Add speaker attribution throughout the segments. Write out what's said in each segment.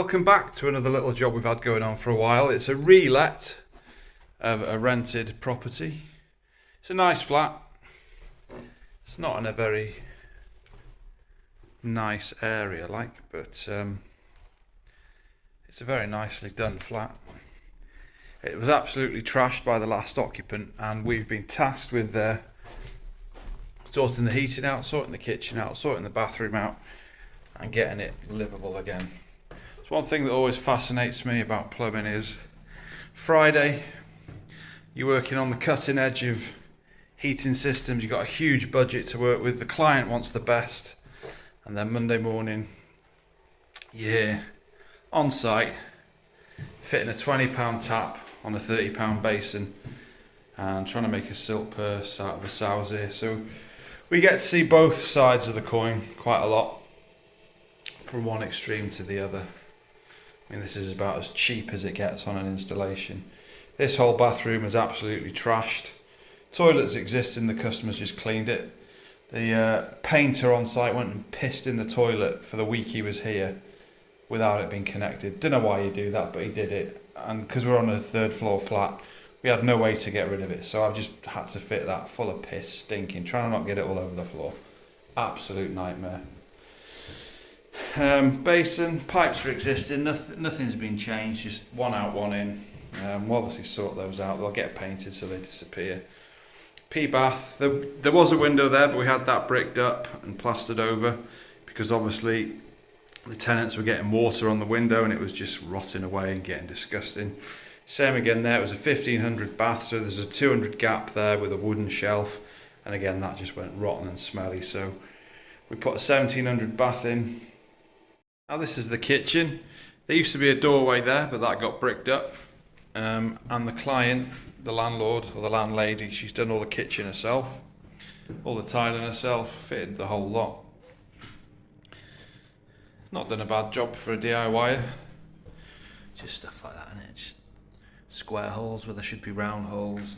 Speaker 1: welcome back to another little job we've had going on for a while. It's a re-let of a rented property. It's a nice flat. It's not in a very nice area but it's a very nicely done flat. It was absolutely trashed by the last occupant, and we've been tasked with sorting the heating out, sorting the kitchen out, sorting the bathroom out, and getting it livable again. It's one thing that always fascinates me about plumbing is Friday you're working on the cutting edge of heating systems, you've got a huge budget to work with, the client wants the best, and then Monday morning you're here on site fitting a £20 tap on a £30 basin and trying to make a silk purse out of a sow's ear. So we get to see both sides of the coin quite a lot, from one extreme to the other. I mean, this is about as cheap as it gets on an installation. This whole bathroom is absolutely trashed. Toilets existing, the customer's just cleaned it. The painter on site went and pissed in the toilet for the week he was here without it being connected. Don't know why you do that, but he did it. And because we're on a third floor flat, we had no way to get rid of it, so I've just had to fit that full of piss, stinking, trying to not get it all over the floor. Absolute nightmare. Basin, pipes are existing, nothing's been changed, just one out, one in. We'll obviously sort those out, they'll get painted so they disappear. P-bath, there was a window there, but we had that bricked up and plastered over because obviously the tenants were getting water on the window and it was just rotting away and getting disgusting. Same again there, it was a 1500 bath, so there's a 200 gap there with a wooden shelf, and again that just went rotten and smelly, so we put a 1700 bath in. Now this is the kitchen. There used to be a doorway there, but that got bricked up, and the client, the landlord or the landlady, she's done all the kitchen herself, all the tiling herself, fitted the whole lot. Not done a bad job for a DIYer. Just stuff like that, innit? Just square holes where there should be round holes,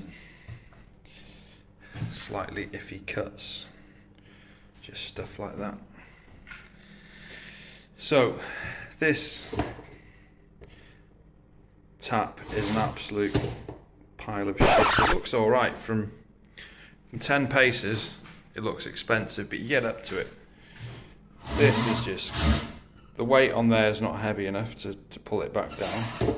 Speaker 1: and slightly iffy cuts. Just stuff like that. So this tap is an absolute pile of shit. It looks alright from 10 paces. It looks expensive, but you get up to it. This is just, the weight on there is not heavy enough to pull it back down.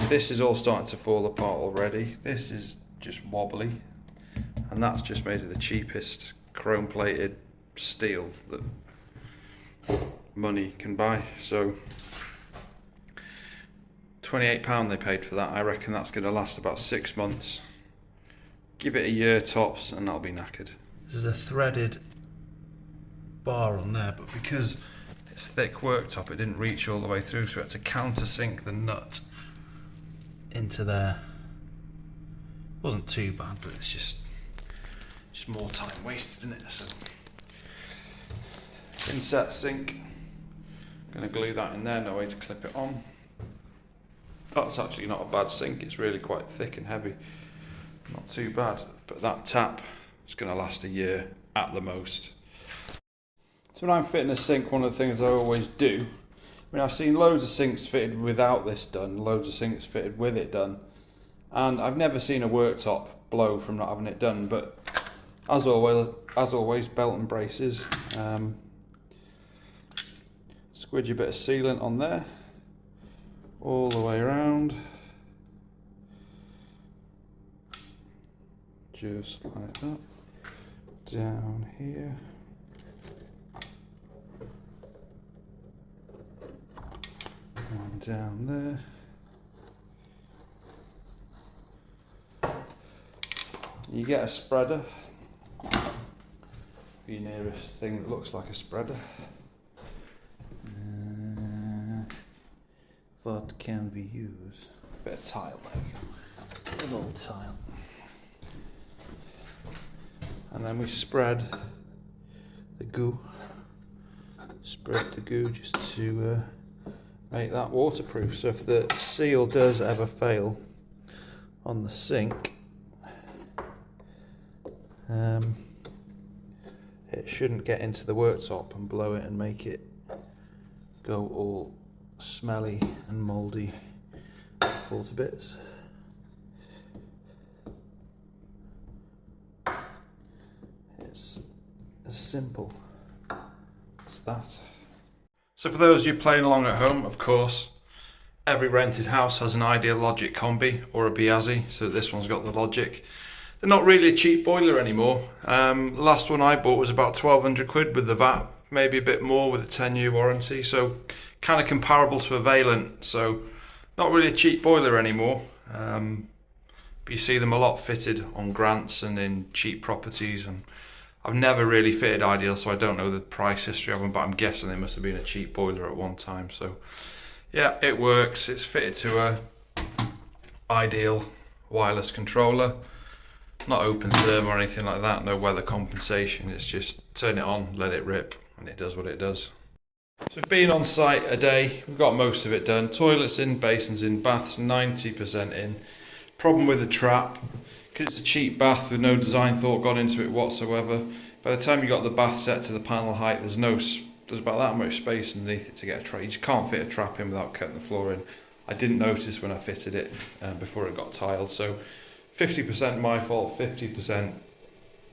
Speaker 1: This is all starting to fall apart already. This is just wobbly, and that's just made of the cheapest chrome plated steel that money can buy. So £28 they paid for that. I reckon that's going to last about 6 months. Give it a year tops and that'll be knackered. This is a threaded bar on there, but because it's thick worktop it didn't reach all the way through, so we had to countersink the nut into there. It wasn't too bad, but it's just more time wasted, isn't it? So inset sink, gonna glue that in there, no way to clip it on. That's actually not a bad sink, it's really quite thick and heavy, not too bad. But that tap is gonna last a year at the most. So when I'm fitting a sink, one of the things I always do, I mean, I've seen loads of sinks fitted without this done, loads of sinks fitted with it done, and I've never seen a worktop blow from not having it done. But as always, belt and braces. Squidge a bit of sealant on there, all the way around, just like that, down here. One down there. You get a spreader, the nearest thing that looks like a spreader. What can we use? A bit of tile, there you go. A little tile. And then we spread the goo. Spread the goo just to make that waterproof. So if the seal does ever fail on the sink, it shouldn't get into the worktop and blow it and make it go all smelly and mouldy, fall to bits. It's as simple as that. So for those of you playing along at home, of course, every rented house has an Ideal Logic Combi or a Biasi, so this one's got the Logic. They're not really a cheap boiler anymore. The last one I bought was about 1200 quid with the VAT, maybe a bit more with a 10-year warranty, so kind of comparable to a Vaillant, so not really a cheap boiler anymore. But you see them a lot fitted on grants and in cheap properties, and I've never really fitted Ideal, so I don't know the price history of them, but I'm guessing they must have been a cheap boiler at one time. So yeah, it works. It's fitted to a Ideal wireless controller, not open therm or anything like that, no weather compensation. It's just turn it on, let it rip, and it does what it does. So we've been on site a day, we've got most of it done. Toilets in, basins in, baths 90% in. Problem with the trap, because it's a cheap bath with no design thought gone into it whatsoever. By the time you got the bath set to the panel height, there's about that much space underneath it to get a trap. You just can't fit a trap in without cutting the floor in. I didn't notice when I fitted it before it got tiled. So 50% my fault, 50%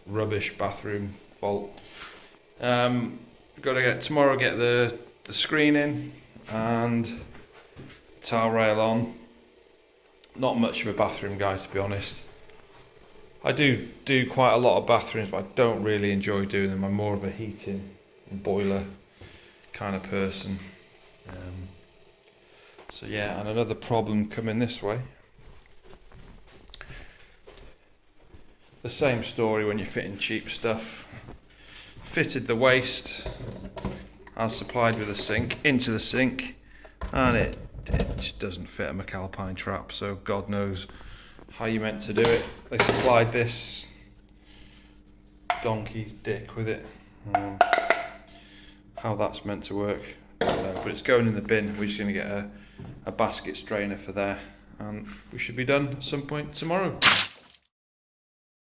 Speaker 1: rubbish bathroom fault. We've got to tomorrow get the screen in and the towel rail on. Not much of a bathroom guy, to be honest. I do quite a lot of bathrooms, but I don't really enjoy doing them. I'm more of a heating and boiler kind of person. So yeah, and another problem coming this way. The same story when you're fitting cheap stuff. Fitted the waste as supplied with a sink into the sink, and it just doesn't fit a McAlpine trap, so God knows how you meant to do it. They supplied this donkey's dick with it. How that's meant to work, but it's going in the bin. We're just going to get a basket strainer for there, and we should be done at some point tomorrow.